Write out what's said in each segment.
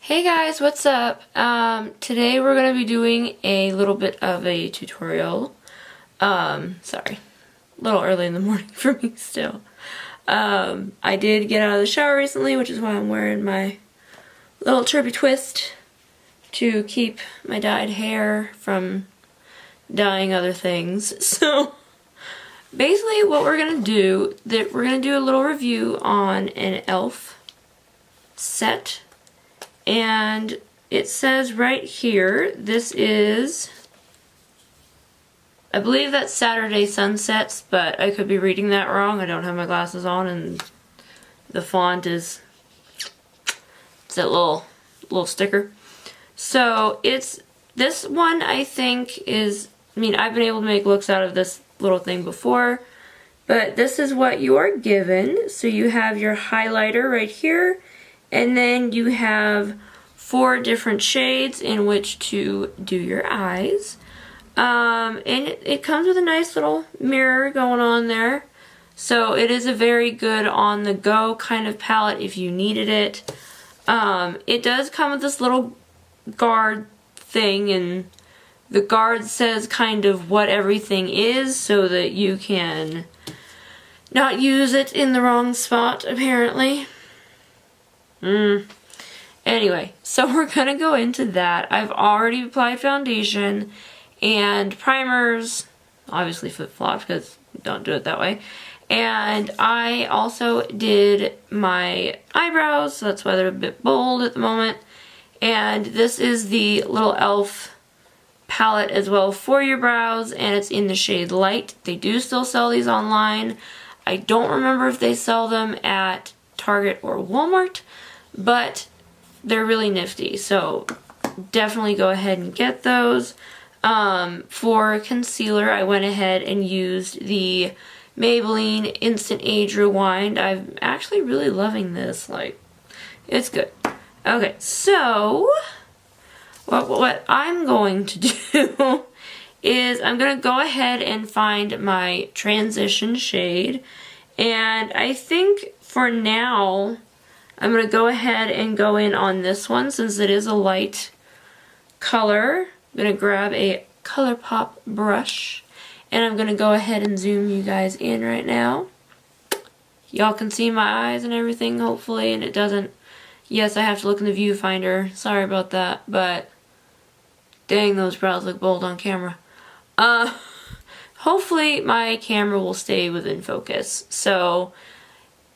Hey guys, what's up? Today we're going to be doing a little bit of a tutorial. Sorry, a little early in the morning for me still. I did get out of the shower recently, which is why I'm wearing my little chirpy twist to keep my dyed hair from dyeing other things. So basically what we're going to do, we're going to do a little review on an e.l.f. set. And it says right here, this is, I believe that's Saturday Sunsets, but I could be reading that wrong. I don't have my glasses on and the font is, it's that little sticker. So it's, this one I think is, I've been able to make looks out of this little thing before, but this is what you are given. So you have your highlighter right here, and then you have 4 different shades in which to do your eyes. And it comes with a nice little mirror going on there. So it is a very good on-the-go kind of palette if you needed it. It does come with this little guard thing, and the guard says kind of what everything is so that you can not use it in the wrong spot, apparently. Anyway, so we're gonna go into that. I've already applied foundation and primers, obviously flip-flop because don't do it that way. And I also did my eyebrows, so that's why they're a bit bold at the moment. And this is the little e.l.f. palette as well for your brows, and it's in the shade Light. They do still sell these online. I don't remember if they sell them at Target or Walmart, but they're really nifty, so definitely go ahead and get those. For concealer, I went ahead and used the Maybelline Instant Age Rewind. I'm actually really loving this, like, it's good. Okay, so what I'm going to do is I'm going to go ahead and find my transition shade, and I think for now I'm going to go ahead and go in on this one since it is a light color. I'm going to grab a ColourPop brush and I'm going to go ahead and zoom you guys in right now. Y'all can see my eyes and everything hopefully, and it doesn't. Yes, I have to look in the viewfinder. Sorry about that, but dang, those brows look bold on camera. Hopefully my camera will stay within focus. So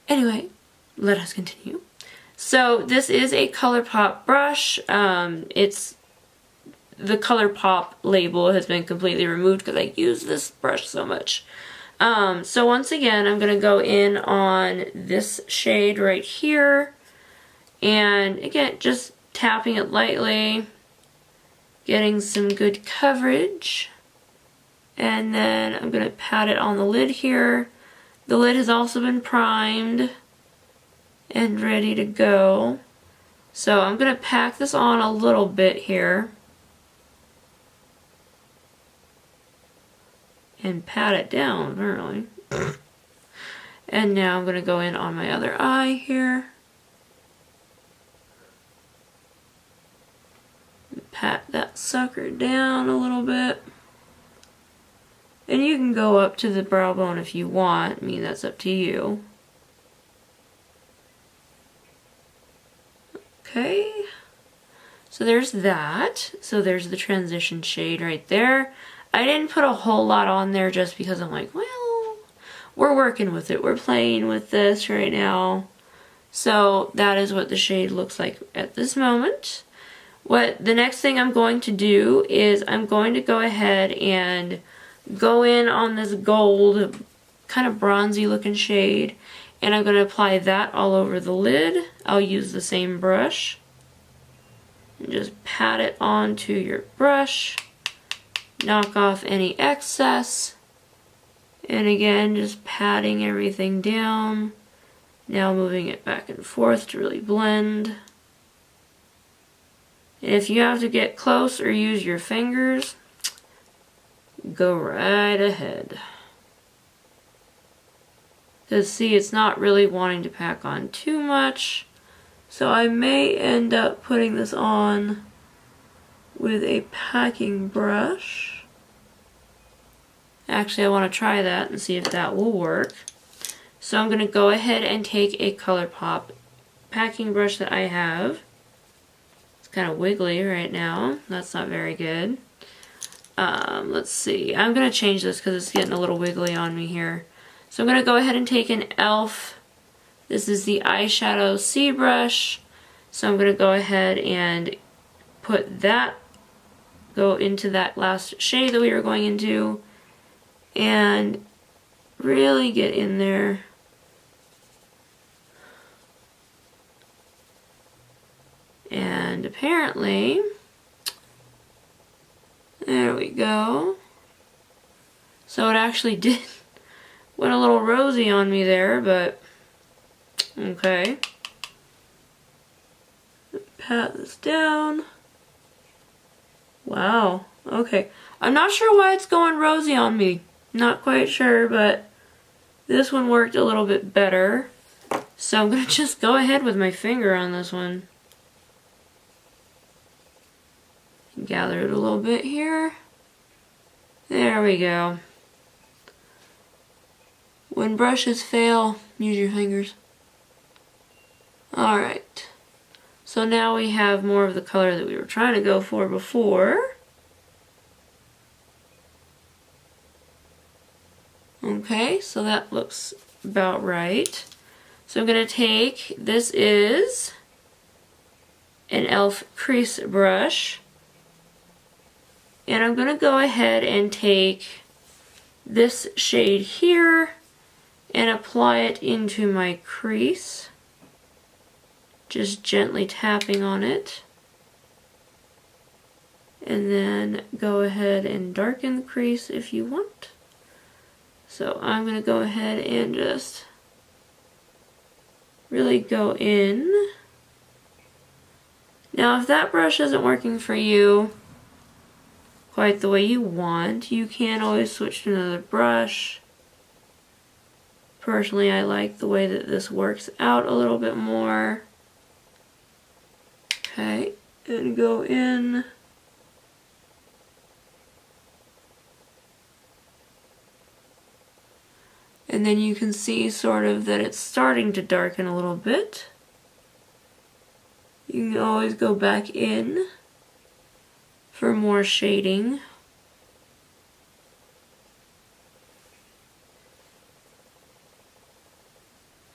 anyway, let us continue. So this is a ColourPop brush. It's the ColourPop label has been completely removed because I use this brush so much. So once again, I'm going to go in on this shade right here. And again, just tapping it lightly, getting some good coverage. And then I'm going to pat it on the lid here. The lid has also been primed and ready to go. So I'm going to pack this on a little bit here and pat it down, apparently. And now I'm going to go in on my other eye here. Pat that sucker down a little bit. And you can go up to the brow bone if you want. That's up to you. Okay, so there's that. So there's the transition shade right there. I didn't put a whole lot on there just because I'm like, well, we're working with it. We're playing with this right now. So that is what the shade looks like at this moment. What the next thing I'm going to do is I'm going to go ahead and go in on this gold, kind of bronzy looking shade. And I'm going to apply that all over the lid. I'll use the same brush. And just pat it onto your brush. Knock off any excess. And again, just patting everything down. Now moving it back and forth to really blend. And if you have to get close or use your fingers, go right ahead. Because see, it's not really wanting to pack on too much. So I may end up putting this on with a packing brush. Actually, I want to try that and see if that will work. So I'm going to go ahead and take a ColourPop packing brush that I have. It's kind of wiggly right now. That's not very good. Let's see. I'm going to change this because it's getting a little wiggly on me here. So I'm going to go ahead and take an e.l.f. This is the eyeshadow C brush. So I'm going to go ahead and go into that last shade that we were going into and really get in there. And apparently, there we go. So it actually went a little rosy on me there, but okay. Pat this down. Wow, okay. I'm not sure why it's going rosy on me. Not quite sure, but this one worked a little bit better. So I'm gonna just go ahead with my finger on this one. Gather it a little bit here. There we go. When brushes fail, use your fingers. Alright. So now we have more of the color that we were trying to go for before. Okay, so that looks about right. So I'm going to take, this is an e.l.f. crease brush. And I'm going to go ahead and take this shade here and apply it into my crease. Just gently tapping on it. And then go ahead and darken the crease if you want. So I'm going to go ahead and just really go in. Now if that brush isn't working for you quite the way you want, you can always switch to another brush. Personally, I like the way that this works out a little bit more. Okay, and go in. And then you can see sort of that it's starting to darken a little bit. You can always go back in for more shading.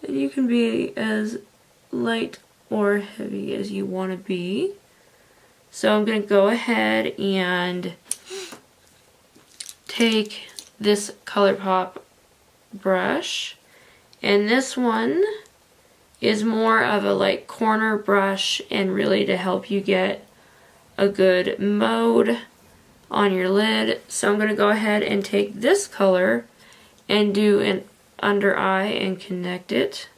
And you can be as light or heavy as you want to be. So I'm going to go ahead and take this ColourPop brush, and this one is more of a like corner brush and really to help you get a good mode on your lid. So I'm going to go ahead and take this color and do an under eye and connect it.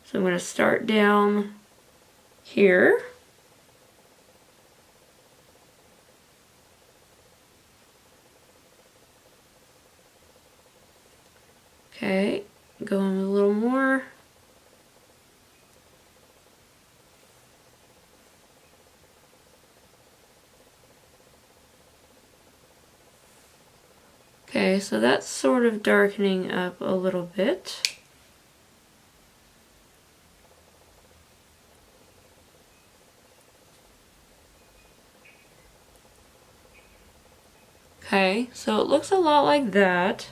So I'm going to start down here. Okay, go in a little more. Okay, so that's sort of darkening up a little bit. Okay, so it looks a lot like that.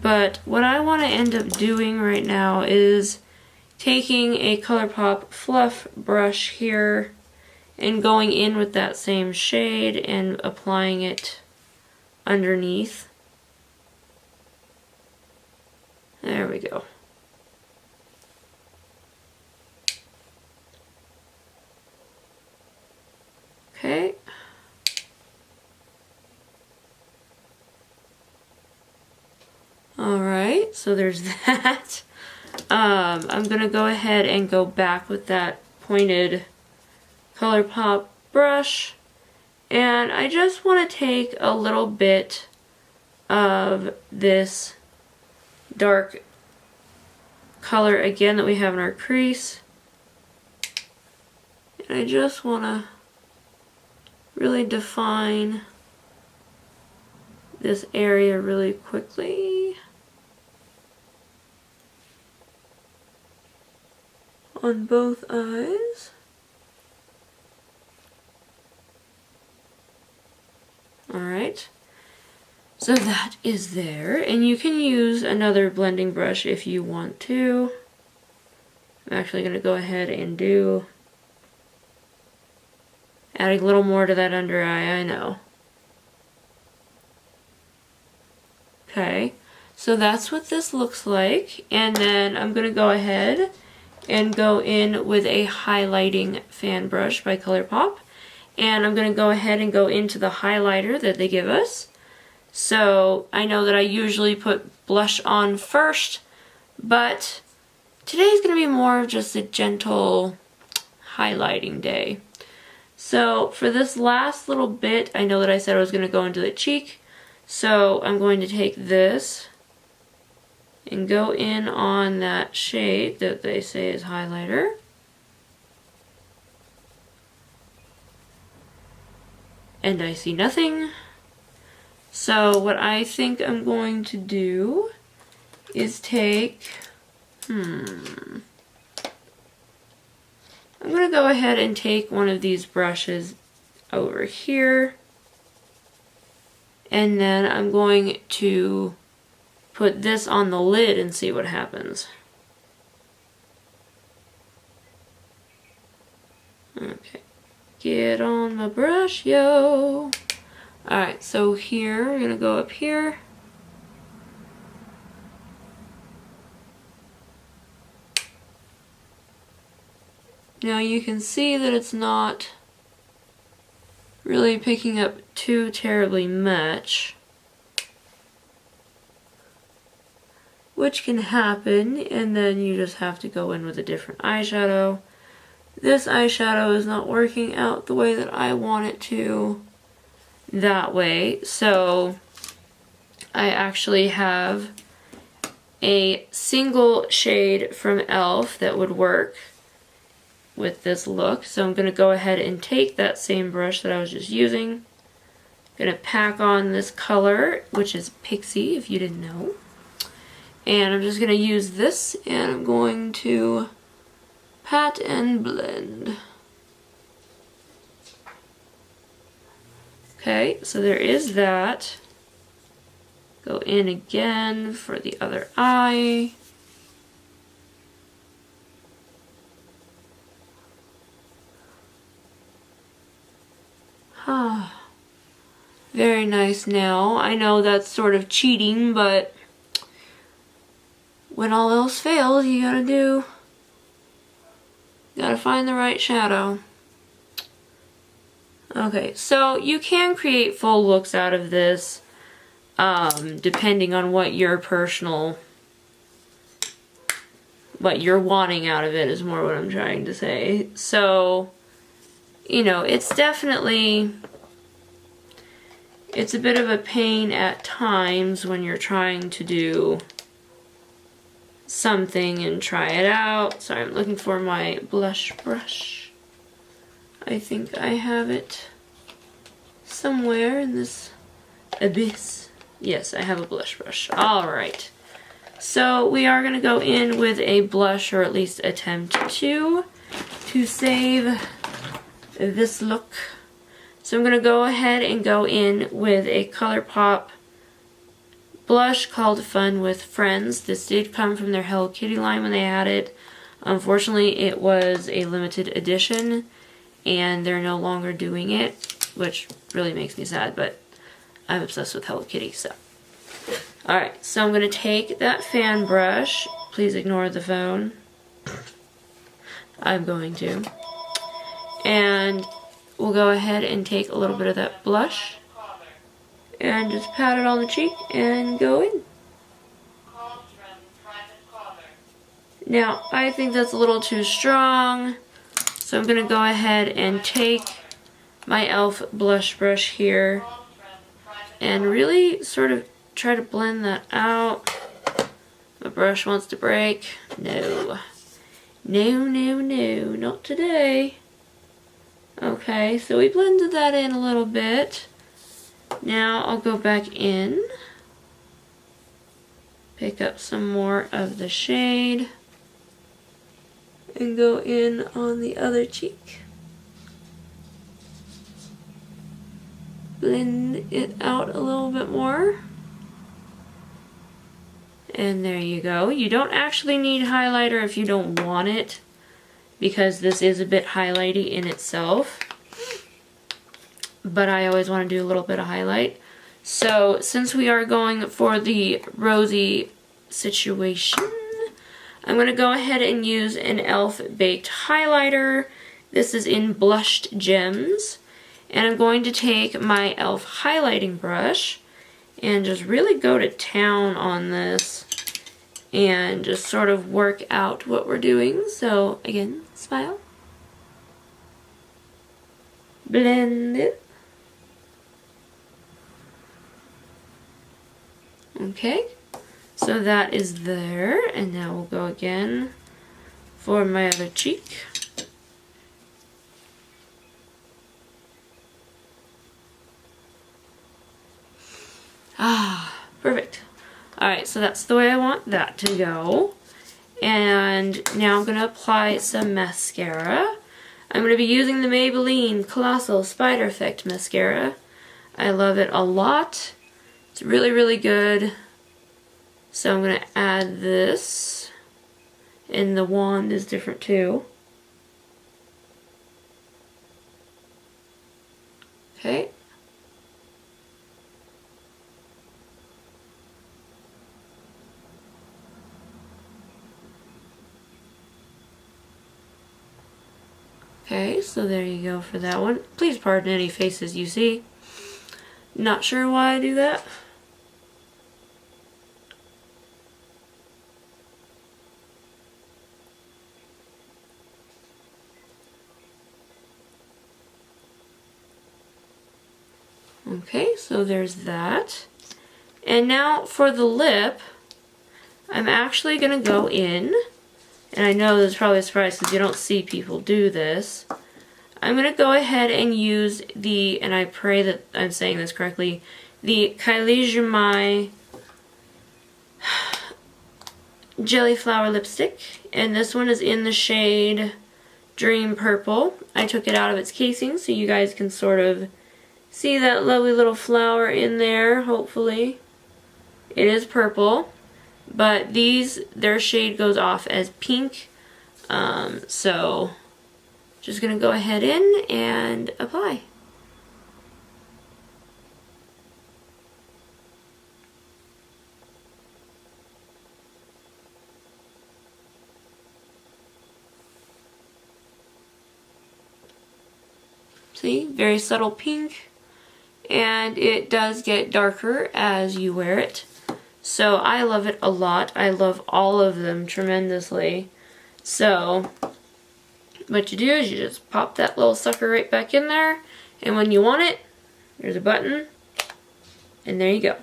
But what I want to end up doing right now is taking a ColourPop fluff brush here and going in with that same shade and applying it underneath. There we go. Okay. Alright, so there's that. I'm going to go ahead and go back with that pointed ColourPop brush. And I just want to take a little bit of this dark color again that we have in our crease. And I just want to really define this area really quickly on both eyes. Alright, so that is there, and you can use another blending brush if you want to. I'm actually going to go ahead and adding a little more to that under eye, I know. Okay, so that's what this looks like, and then I'm going to go ahead and go in with a highlighting fan brush by ColourPop. And I'm going to go ahead and go into the highlighter that they give us. So I know that I usually put blush on first, but today's going to be more of just a gentle highlighting day. So for this last little bit, I know that I said I was going to go into the cheek. So I'm going to take this and go in on that shade that they say is highlighter. And I see nothing. So what I think I'm going to do is take, I'm going to go ahead and take one of these brushes over here. And then I'm going to put this on the lid and see what happens. Okay. Get on my brush, yo. Alright, so here, we're going to go up here. Now you can see that it's not really picking up too terribly much, which can happen, and then you just have to go in with a different eyeshadow. This eyeshadow is not working out the way that I want it to that way, so I actually have a single shade from e.l.f. that would work with this look. So I'm going to go ahead and take that same brush that I was just using. I'm going to pack on this color, which is Pixie, if you didn't know. And I'm just going to use this, and I'm going to pat and blend. Okay, so there is that. Go in again for the other eye. Very nice now. I know that's sort of cheating, but when all else fails, you gotta find the right shadow. Okay, so you can create full looks out of this, depending on what you're wanting out of it is more what I'm trying to say. So, you know, it's a bit of a pain at times when you're trying to do something and try it out. Sorry, I'm looking for my blush brush. I think I have it somewhere in this abyss. Yes, I have a blush brush. Alright. So we are going to go in with a blush, or at least attempt to save this look. So I'm going to go ahead and go in with a ColourPop blush called Fun with Friends. This did come from their Hello Kitty line when they had it. Unfortunately, it was a limited edition, and they're no longer doing it, which really makes me sad, but I'm obsessed with Hello Kitty, so. Alright, so I'm going to take that fan brush. Please ignore the phone. I'm going to. And we'll go ahead and take a little bit of that blush and just pat it on the cheek and go in. Now, I think that's a little too strong, so I'm going to go ahead and take my e.l.f. blush brush here and really sort of try to blend that out. My brush wants to break. No. No, no, no. Not today. Okay, so we blended that in a little bit. Now I'll go back in. Pick up some more of the shade. And go in on the other cheek. Blend it out a little bit more. And there you go. You don't actually need highlighter if you don't want it, because this is a bit highlighty in itself. But I always want to do a little bit of highlight. So since we are going for the rosy situation, I'm going to go ahead and use an e.l.f. Baked Highlighter. This is in Blushed Gems. And I'm going to take my e.l.f. highlighting brush and just really go to town on this and just sort of work out what we're doing. So again, smile. Blend it. Okay, so that is there, and now we'll go again for my other cheek. Ah, perfect. Alright, so that's the way I want that to go. And now I'm going to apply some mascara. I'm going to be using the Maybelline Colossal Spider Effect Mascara. I love it a lot. It's really, really good. So I'm going to add this. And the wand is different too. Okay. Okay, so there you go for that one. Please pardon any faces you see. Not sure why I do that. Okay, so there's that. And now for the lip, I'm actually going to go in, and I know this is probably a surprise because you don't see people do this. I'm going to go ahead and use the, and I pray that I'm saying this correctly, the Kylie Jumai Jelly Flower Lipstick. And this one is in the shade Dream Purple. I took it out of its casing so you guys can sort of see that lovely little flower in there, hopefully. It is purple, but their shade goes off as pink. So just gonna go ahead in and apply. See, very subtle pink. And it does get darker as you wear it. So I love it a lot. I love all of them tremendously. So what you do is you just pop that little sucker right back in there. And when you want it, there's a button. And there you go.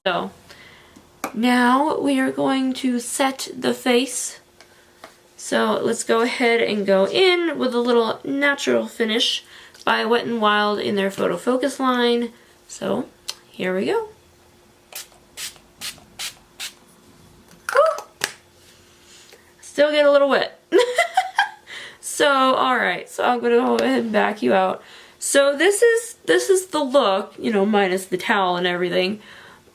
So now we are going to set the face. So let's go ahead and go in with a little natural finish by Wet n Wild in their Photo Focus line. So here we go. Woo! Still get a little wet. So alright, so I'm gonna go ahead and back you out. So this is the look, you know, minus the towel and everything.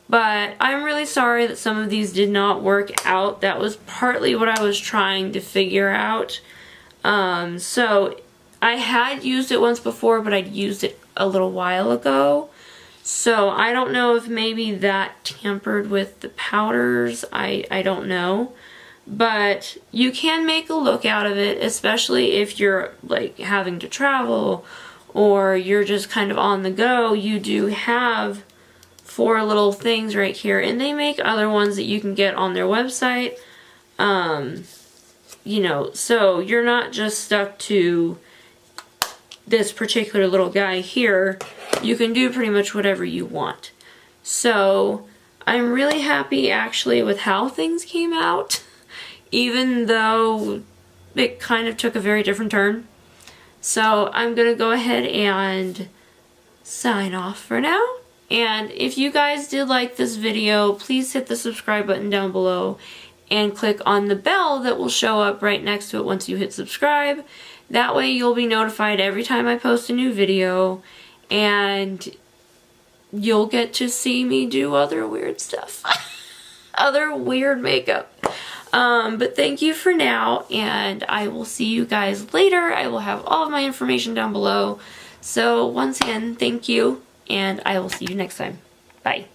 But I'm really sorry that some of these did not work out. That was partly what I was trying to figure out. So I had used it once before, but I'd used it a little while ago. So I don't know if maybe that tampered with the powders. I don't know. But you can make a look out of it, especially if you're like having to travel or you're just kind of on the go. You do have 4 little things right here, and they make other ones that you can get on their website. You know, so you're not just stuck to this particular little guy here. You can do pretty much whatever you want. So I'm really happy actually with how things came out, even though it kind of took a very different turn. So I'm gonna go ahead and sign off for now. And if you guys did like this video, please hit the subscribe button down below and click on the bell that will show up right next to it once you hit subscribe. That way you'll be notified every time I post a new video, and you'll get to see me do other weird stuff. Other weird makeup. But thank you for now, and I will see you guys later. I will have all of my information down below. So once again, thank you, and I will see you next time. Bye.